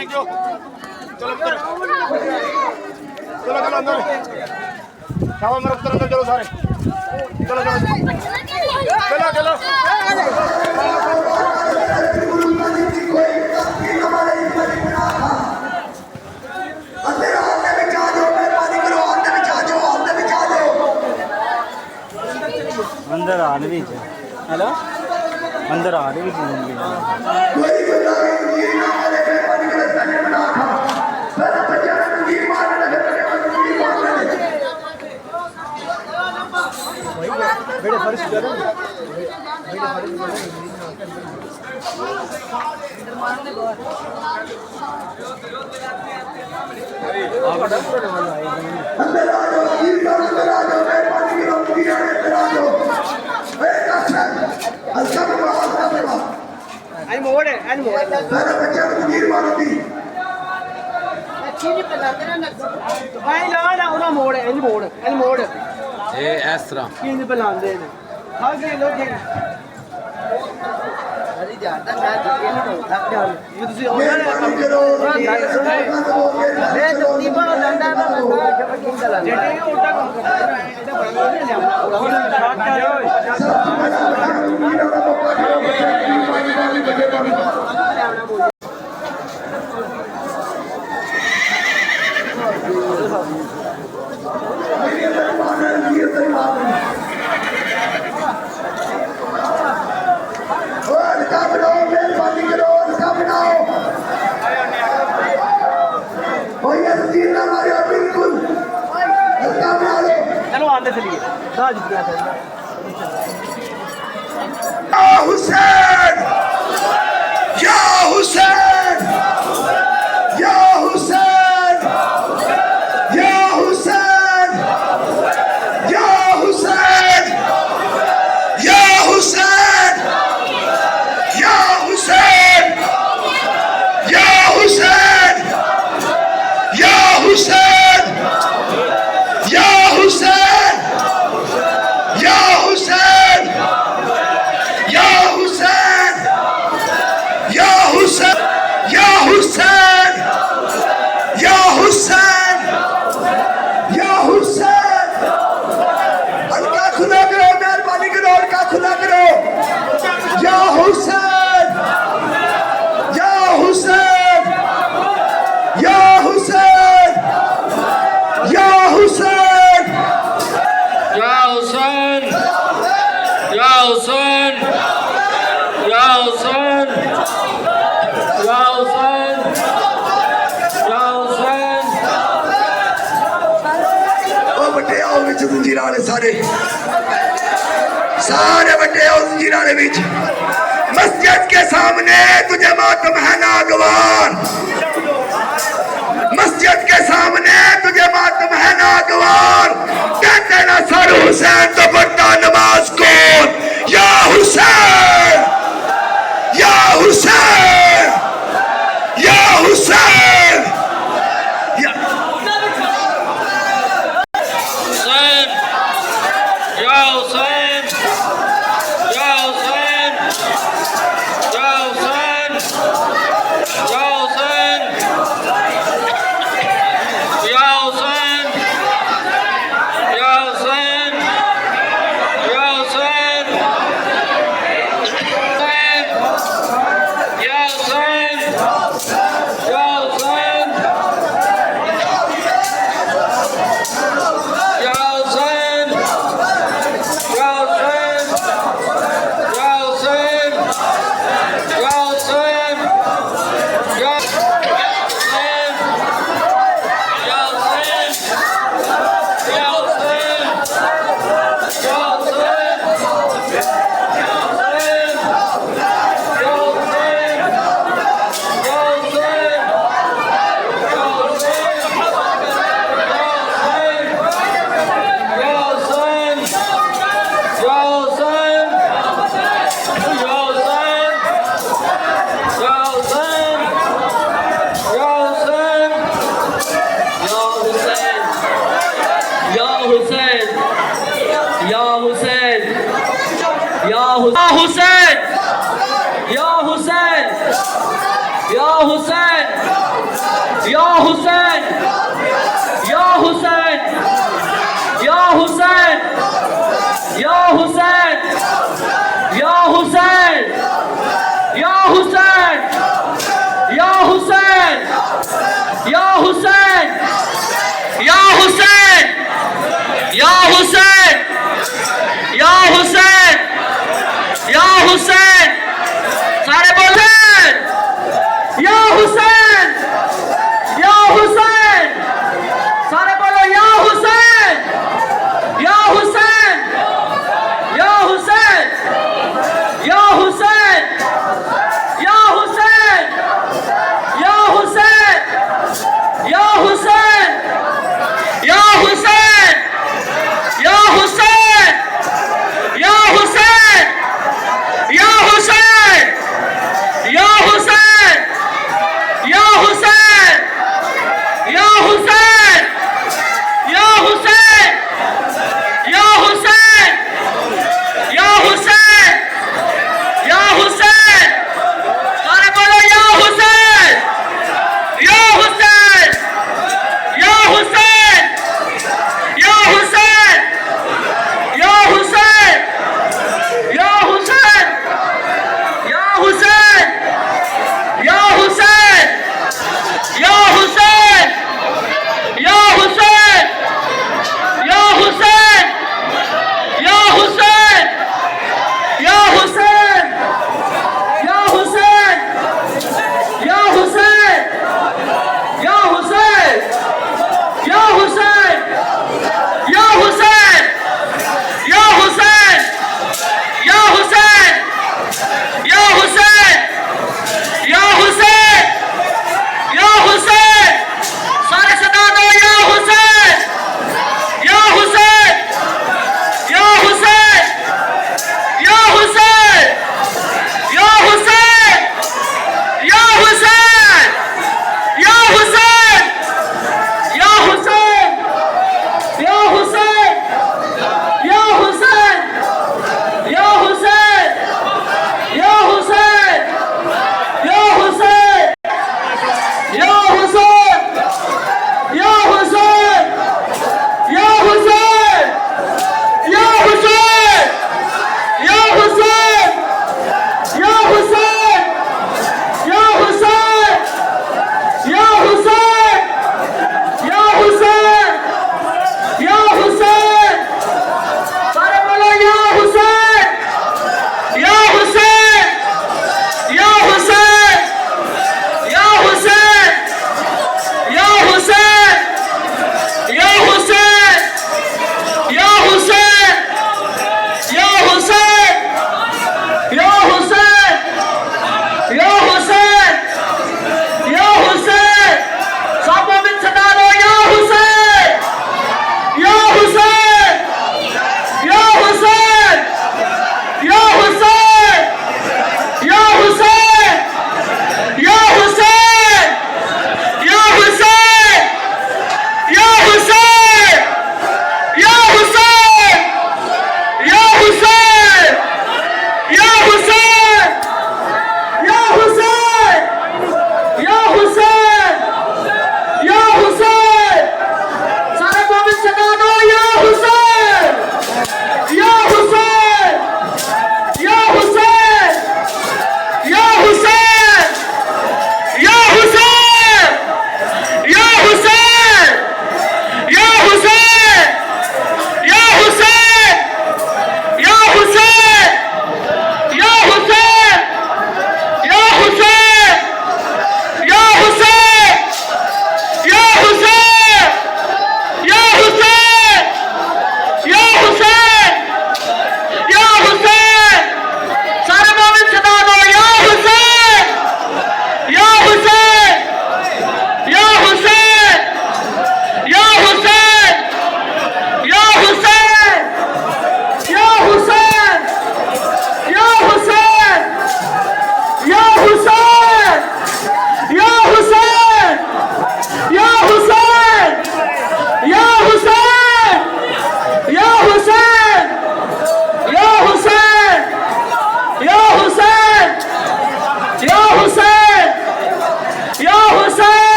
निकलो चलो चलो चलो अंदर शाबाश मेरे पुत्र अंदर चलो सारे चलो चलो चलो चलो अंदर आने भी हेलो अंदर आने भी बेटे फर्श कर मोड़ है मोड़ ਇਹ ਇਸ ਤਰ੍ਹਾਂ ਕੀ ਨਹੀਂ ਬੁਲਾਉਂਦੇ ਨੇ ਹਾਂ ਕਿ ਲੋਕ ਅਰੀ ਜਾਂਦਾ ਮੈਂ ਇਹ ਨਹੀਂ ਥੱਕ ਜਾ ਇਹ ਤੁਸੀਂ ਆਰਡਰ ਕੰਮ ਕਰੋ ਮੈਂ ਤਕਰੀਬਨ ਲੰਡਾ ਦਾ ਲੰਡਾ ਜਬ ਕਿੰਦਾ ਲੰਡਾ ਜਿਹੜੇ ਉਲਟਾ ਕੰਮ ਕਰਦਾ ਇਹਦਾ ਬੜਾ ਨਹੀਂ ਲਿਆਉਂਦਾ ਸ਼ਾਟ ਕਰ चलो आते चलिए हुसैन या हुसैन या हुसैन या हुसैन या हुसैन या हुसैन या हुसैन या हुसैन या हुसैन या हुसैन या हुसैन या हुसैन या हुसैन या हुसैन या हुसैन या हुसैन हल्का खुला करो मेहरबानी करो हल्का खुला करो या हुसैन या हुसैन या हुसैन या हुसैन या हुसैन या हुसैन या हुसैन या हुसैन या हुसैन ओ बटे आओ विच जंजीरां वाले सारे सारे बटे आओ जंजीरां वाले विच मस्जिद के सामने तुझे मातम है नागवार मस्जिद के सामने तुझे मातम है नागवार कहते ना सर हुसैन तो पढ़ता नमाज कौन या हुसैन या हुसैन या हुसैन या हुसैन या हुसैन या हुसैन या हुसैन या हुसैन या हुसैन या हुसैन या हुसैन या हुसैन या हुसैन या हुसैन या हुसैन या हुसैन या हुसैन या हुसैन या Hussain Ya Hussein, Ya Hussein, Ya Hussein, Ya Hussein, Ya Hussein, Ya Hussein, Ya Hussein, Ya Hussein, Ya Hussein, Ya Hussein, Ya Hussein, Ya Hussein, Ya Hussein, सारे बोलें या हुसैन, या हुसैन, सारे बोलो या हुसैन, या हुसैन, या हुसैन, या हुसैन।